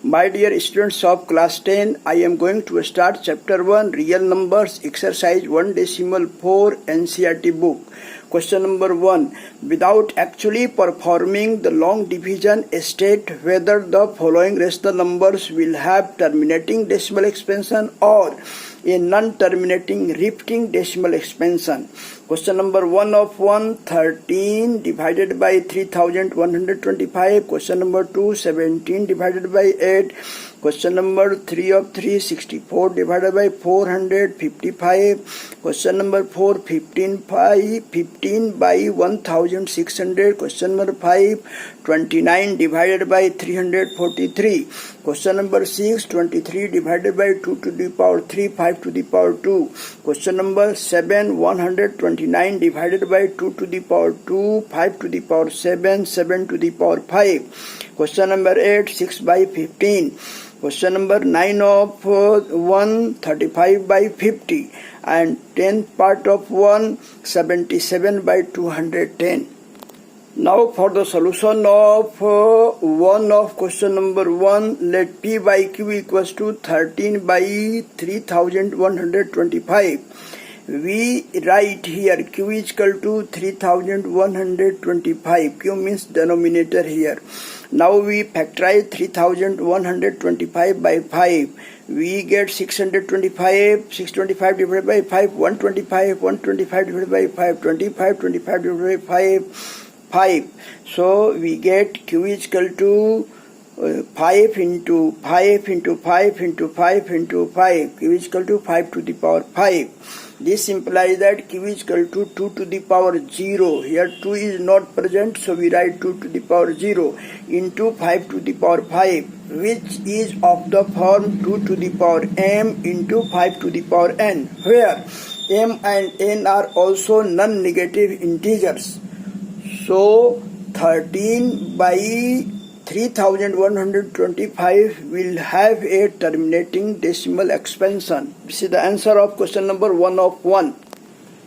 My dear students of class 10, I am going to start chapter 1 real numbers exercise 1.4 NCERT book. Question number 1. Without actually performing the long division, state whether the following rational numbers will have terminating decimal expansion or a non-terminating repeating decimal expansion. Question number 1 of 1, 13 divided by 3125. Question number 2, 17 divided by 8. Question number 3 of 3, 64 divided by 455. Question number 4, 15 by 1600. Question number 5, 29 divided by 343. Question number 6, 23 divided by 2 to the power 3, 5 to the power 2. Question number 7, 129 divided by 2 to the power 2, 5 to the power 7, 7 to the power 5. Question number 8, 6 by 15. Question number 9 of 1, 35 by 50. And 10th part of 1, 77 by 210. Now for the solution of 1 of question number 1, let P by Q equals to 13 by 3125. We write here Q is equal to 3125. Q means denominator here. Now we factorize 3125 by 5. We get 625 divided by 5, 125 divided by 5, 25 divided by 5. So we get Q is equal to 5 into 5 into 5 into 5 into 5. Q is equal to 5 to the power 5. This implies that Q is equal to 2 to the power 0. Here 2 is not present, so we write 2 to the power 0 into 5 to the power 5, which is of the form 2 to the power m into 5 to the power n, where m and n are also non-negative integers. So 13 by 3125 will have a terminating decimal expansion. This is the answer of question number 1 of 1.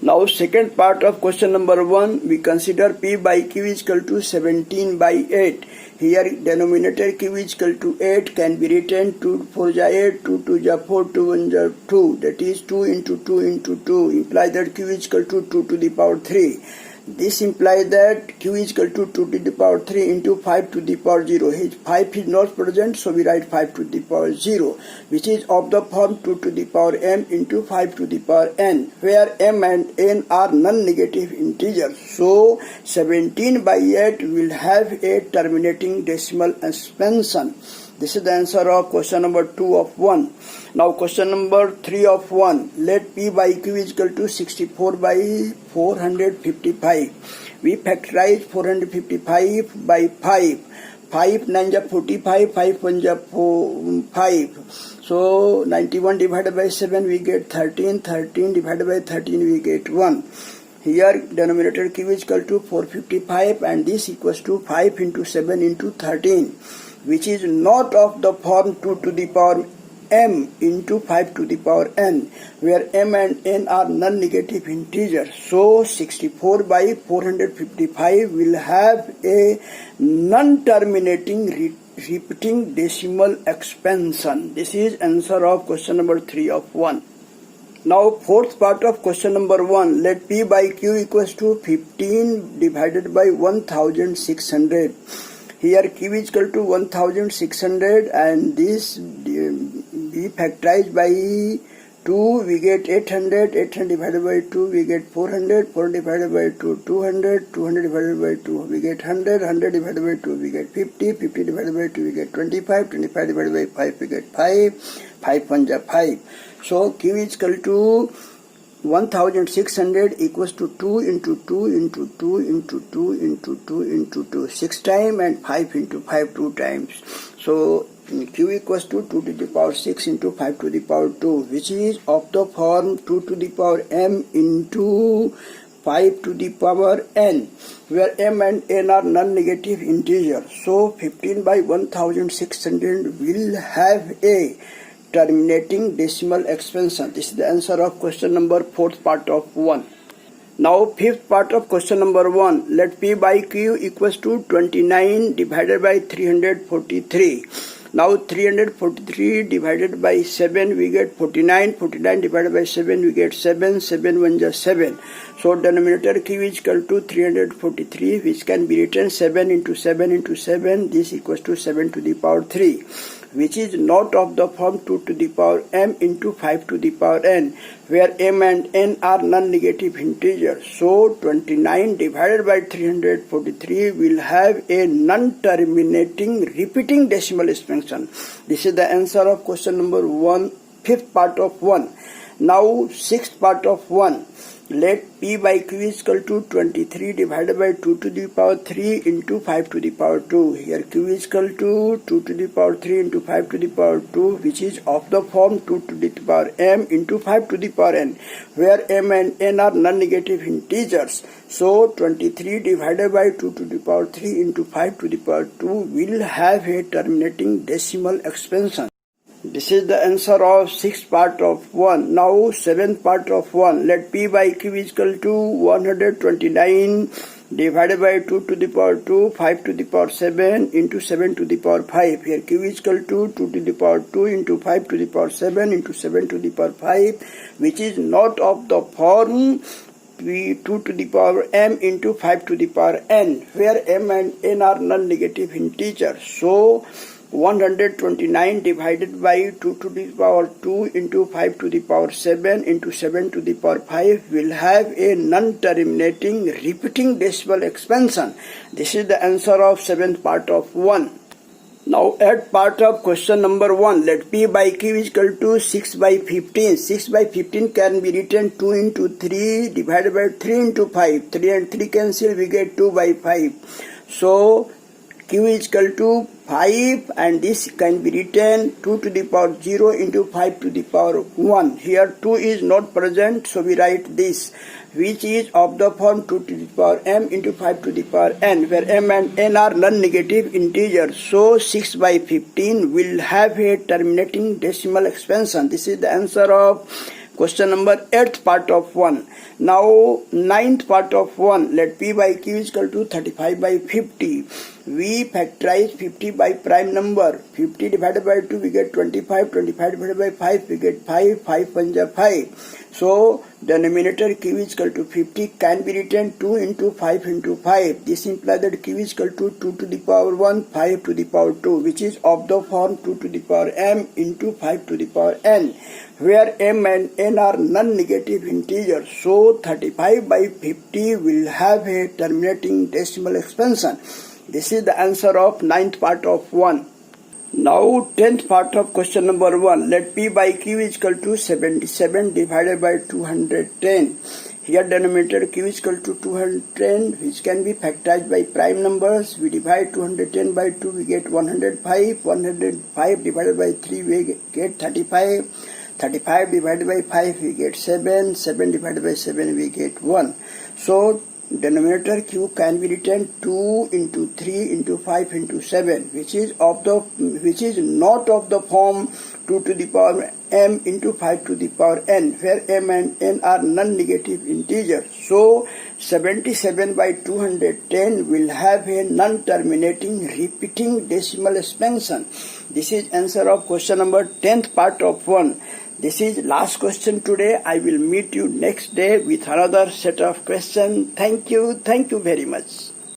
Now second part of question number 1, we consider P by Q is equal to 17 by 8. Here denominator Q is equal to 8 can be written 2 4 ja 8, 2 2 ja 4, 2 1 ja 2. That is 2 into 2 into 2. Imply that Q is equal to 2 to the power 3. This implies that Q is equal to 2 to the power 3 into 5 to the power 0. His 5 is not present, so we write 5 to the power 0, which is of the form 2 to the power m into 5 to the power n, where m and n are non-negative integers. So 17 by 8 will have a terminating decimal expansion. This is the answer of question number 2 of 1. Now question number 3 of 1. Let P by Q is equal to 64 by 455. We factorize 455 by 5. 5 9 ja 45, 5 1 ja 5. So 91 divided by 7 we get 13, 13 divided by 13 we get 1. Here denominator Q is equal to 455 and this equals to 5 into 7 into 13. Which is not of the form 2 to the power m into 5 to the power n, where m and n are non-negative integers. So 64 by 455 will have a non-terminating repeating decimal expansion. This is answer of question number 3 of 1. Now fourth part of question number 1. Let P by Q equals to 15 divided by 1600. Here Q is equal to 1600 and this we factorize by 2 we get 800, 800 divided by 2 we get 400, 400 divided by 2 200, 200 divided by 2 we get 100, 100 divided by 2 we get 50, 50 divided by 2 we get 25, 25 divided by 5 we get 5, 5 1 ja 5. So Q is equal to 1600 equals to 2 into 2 into 2 into 2 into 2 into 2 6 times and 5 into 5 2 times. So Q equals to 2 to the power 6 into 5 to the power 2, which is of the form 2 to the power m into 5 to the power n, where m and n are non-negative integers. So 15 by 1600 will have a terminating decimal expansion. This is the answer of question number 4th part of 1. Now fifth part of question number 1. Let P by Q equals to 29 divided by 343. Now 343 divided by 7 we get 49, 49 divided by 7 we get 7, 7 1 just 7. So denominator q is equal to 343, which can be written 7 into 7 into 7, this equals to 7 to the power 3, which is not of the form 2 to the power m into 5 to the power n, where m and n are non-negative integers. So 29 divided by 343 will have a non-terminating repeating decimal expansion. This is the answer of question number 1, fifth part of 1. Now sixth part of 1. Let p by q is equal to 23 divided by 2 to the power 3 into 5 to the power 2. Here q is equal to 2 to the power 3 into 5 to the power 2, which is of the form 2 to the power m into 5 to the power n, where m and n are non-negative integers. So 23 divided by 2 to the power 3 into 5 to the power 2 will have a terminating decimal expansion. This is the answer of sixth part of 1. Now seventh part of 1. Let p by q is equal to 129 divided by 2 to the power 2, 5 to the power 7 into 7 to the power 5. Here q is equal to 2 to the power 2 into 5 to the power 7 into 7 to the power 5, which is not of the form 2 to the power m into 5 to the power n, where m and n are non-negative integers. So 129 divided by 2 to the power 2 into 5 to the power 7 into 7 to the power 5 will have a non-terminating repeating decimal expansion. This is the answer of seventh part of 1. Now at part of question number 1, let p by q is equal to 6 by 15. 6 by 15 can be written 2 into 3 divided by 3 into 5. 3 and 3 cancel, we get 2 by 5. So q is equal to 5, and this can be written 2 to the power 0 into 5 to the power 1. Here 2 is not present, so we write this, which is of the form 2 to the power m into 5 to the power n, where m and n are non-negative integers. So 6 by 15 will have a terminating decimal expansion. This is the answer of question number 8th part of 1. Now 9th part of 1. Let p by q is equal to 35 by 50. We factorize 50 by prime number. 50 divided by 2 we get 25. 25 divided by 5 we get 5. 5 1 5. So denominator q is equal to 50 can be written 2 into 5 into 5. This implies that q is equal to 2 to the power 1, 5 to the power 2, which is of the form 2 to the power m into 5 to the power n, where m and n are non-negative integers. So 35 by 50 will have a terminating decimal expansion. This is the answer of 9th part of 1. Now 10th part of question number 1. Let p by q is equal to 77 divided by 210. Here denominator q is equal to 210, which can be factorized by prime numbers. We divide 210 by 2, we get 105. 105 divided by 3 we get 35. 35 divided by 5 we get 7. 7 divided by 7 we get 1. So denominator q can be written 2 into 3 into 5 into 7, which is not of the form 2 to the power m into 5 to the power n, where m and n are non-negative integers. So 77 by 210 will have a non-terminating repeating decimal expansion. This is answer of question number 10th part of 1. This is last question today. I will meet you next day with another set of questions. Thank you very much.